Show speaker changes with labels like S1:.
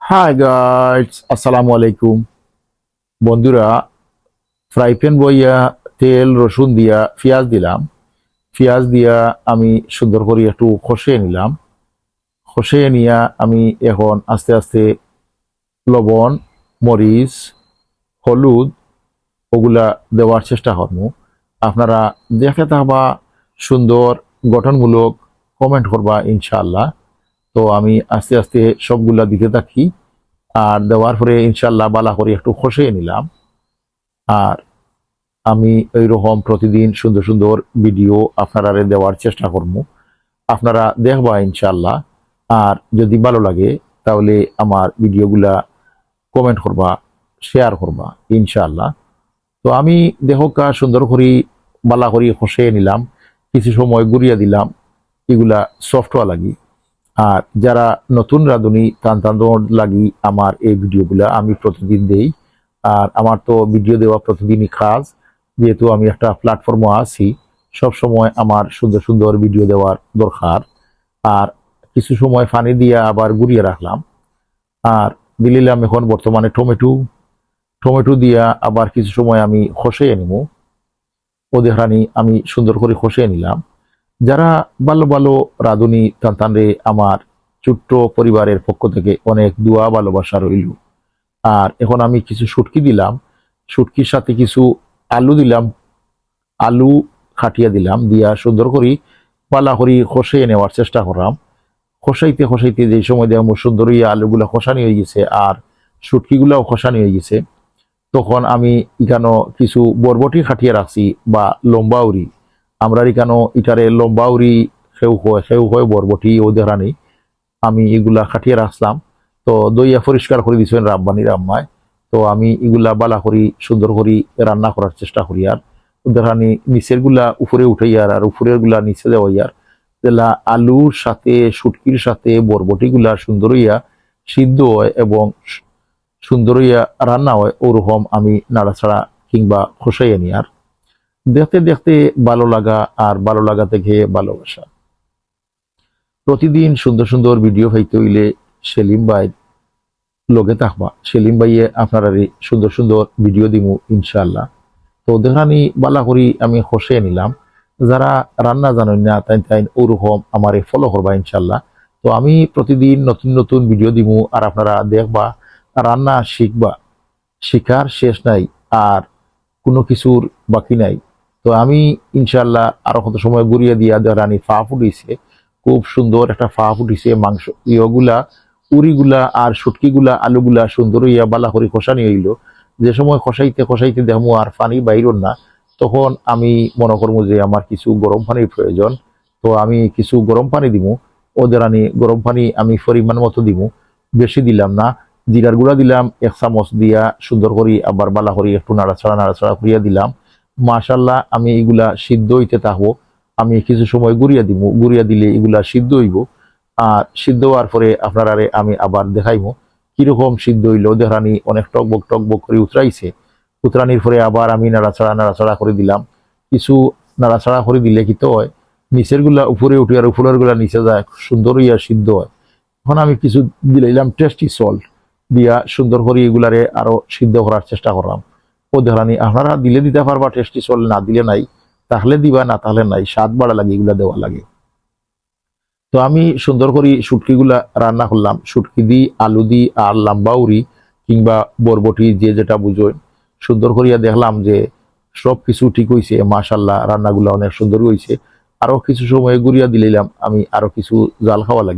S1: Hi guys, আসসালামু আলাইকুম। বন্ধুরা, ফ্রাই প্যান বইয়া তেল রসুন দিয়া পেঁয়াজ দিলাম। পেঁয়াজ দিয়া আমি সুন্দর করে একটু কষিয়ে নিলাম। কষিয়ে নিয়ে আমি এখন আস্তে আস্তে লবণ, মরিচ, হলুদ ওগুলা দেওয়ার চেষ্টা করব। আপনারা দেখে থাকবা, সুন্দর গঠনমূলক কমেন্ট করবা ইনশাআল্লাহ। তো আমি আস্তে আস্তে সবগুলা দিতে থাকি, আর দেওয়ার পরে ইনশাল্লাহ বালা করে একটু কষিয়ে নিলাম। আর আমি এইরকম প্রতিদিন সুন্দর সুন্দর ভিডিও আপনারা দেওয়ার চেষ্টা করবো, আপনারা দেখবা ইনশাল্লাহ। আর যদি ভালো লাগে তাহলে আমার ভিডিওগুলা কমেন্ট করবা, শেয়ার করবা ইনশাল্লাহ। তো আমি দেহকা সুন্দর করে বালা করে কষিয়ে নিলাম, কিছু সময় গুড়িয়ে দিলাম, এগুলা সফট হওয়া লাগি। আর যারা নতুন রাঁধুনি টান টান লাগি আমার এই ভিডিওগুলা আমি প্রতিদিন দেই। আর আমার তো ভিডিও দেওয়া প্রতিদিনই কাজ, যেহেতু আমি একটা প্ল্যাটফর্মে আছি, সব সময় আমার সুন্দর সুন্দর ভিডিও দেওয়ার দরকার। আর কিছু সময় পানি দিয়ে আবার গুড়িয়ে রাখলাম। আর দিলাম এখন বর্তমানে টমেটো। টমেটো দিয়া আবার কিছু সময় আমি খসিয়ে নিব। ওদের হানি আমি সুন্দর করে খসিয়ে নিলাম। যারা ভালো ভালো রাঁধুনি টানটানরে আমার ছোট্ট পরিবারের পক্ষ থেকে অনেক দোয়া ভালোবাসা রইল। আর এখন আমি কিছু শুটকি দিলাম, শুটকির সাথে কিছু আলু দিলাম, আলু খাটিয়ে দিলাম, দিয়া সুন্দর করে পালা করি খসিয়ে নেওয়ার চেষ্টা করলাম। খসাইতে খসাইতে যে সময় দেখ সুন্দর আলুগুলা খসানি হয়ে গেছে আর শুটকিগুলাও খসানি হয়ে গেছে, তখন আমি এখানো কিছু বরবটি খাটিয়ে রাখছি বা লম্বা উড়ি। আমরা এখানো ইটারে লম্বা উড়ি সেও হয় বরবটি ও দেখানি, আমি এগুলা খাটিয়ে রাখলাম। তো দইয়া পরিষ্কার করে দিয়েছেন রাব্বানির আম্মায়। তো আমি এগুলা বালা করি সুন্দর করি রান্না করার চেষ্টা করি। আর দেখানি নিচের গুলা উপরে উঠাইয়ার আর উপরের গুলা নিচে দেওয়াইয়ার যেলা আলুর সাথে শুটকির সাথে বরবটি গুলা সুন্দর হইয়া সিদ্ধ হয় এবং সুন্দর হইয়া রান্না হয়, ওরকম আমি নাড়াছাড়া কিংবা খসাইয়া নি। আর দেখতে দেখতে ভালো লাগা, আর ভালো লাগা থেকে ভালোবাসা। প্রতিদিন সুন্দর সুন্দর ভিডিও পাইতে হইলে সেলিম ভাই লগে থাকবা। সেলিম ভাইয়ে আপনারা সুন্দর সুন্দর ভিডিও দিমু ইনশাআল্লাহ। তো দেখানি বালা করি আমি খসিয়ে নিলাম। যারা রান্না জানেন না তাই তাই ওরকম আমার ফলো করবা ইনশাআল্লাহ। তো আমি প্রতিদিন নতুন নতুন ভিডিও দিমু, আর আপনারা দেখবা, রান্না শিখবা। শিখার শেষ নাই, আর কোনো কিছুর বাকি নাই। তো আমি ইনশাল্লাহ আরো কত সময় গুড়িয়ে দিয়া রানী ফা ফুটিছে, খুব সুন্দর একটা ফা ফুটিছে। মাংস ইয়েগুলা উড়িগুলা আর শুটকিগুলা আলুগুলা সুন্দর ইয়া বালা করে খসানি হইল। যে সময় খসাইতে খসাইতে দেখমু আর পানি বাইরন না, তখন আমি মনে করবো যে আমার কিছু গরম পানির প্রয়োজন। তো আমি কিছু গরম পানি দিমু। ওদের আনি গরম পানি আমি পরিমাণ মতো দিমু, বেশি দিলাম না। জিরার গুঁড়া দিলাম 1 চামচ দিয়া সুন্দর করি, আবার বালা করি একটু নাড়াছাড়া নাড়াছাড়া করিয়া দিলাম। মাশাল্লাহ আমি এগুলা সিদ্ধ হইতে থাকবো। আমি কিছু সময় গুড়িয়া দিব, গুড়িয়া দিলে এগুলা সিদ্ধ হইব। আর সিদ্ধ হওয়ার পরে আপনারা আমি আবার দেখাইবো কিরকম সিদ্ধ হইল। দেখানি অনেক টকবক টকবক করে উতরাইছে। উতরানির পরে আবার আমি নাড়াছাড়া নাড়াছাড়া করে দিলাম। কিছু নাড়াছাড়া করে দিলে কি তো হয়, নিচের গুলা উপরে উঠে আর উপরের গুলা নিচে যায়, সুন্দর হইয়া সিদ্ধ হয়। এখন আমি কিছু দিলাম টেস্টি সল্ট দিয়া সুন্দর করে এগুলারে আরো সিদ্ধ করার চেষ্টা করলাম। ও দেখানি আপনারা দিলে দিতে পারবা টেস্টি সল্ট, না দিলে নাই, তাহলে দিবা, না তাহলে নাই। স্বাদ বাড়া লাগে এগুলা দেওয়া লাগে। তো আমি সুন্দর করে শুটকিগুলা রান্না করলাম, শুটকি দি, আলু দি আর লম্বা উড়ি কিংবা বরবটি যে যেটা বুঝোয়, সুন্দর করিয়া দেখলাম যে সব কিছু ঠিক হয়েছে। মাশাল্লাহ রান্নাগুলা অনেক সুন্দর হয়েছে। আরো কিছু সময় গুড়িয়া দিলাম আমি, আরো কিছু জাল খাওয়া লাগে।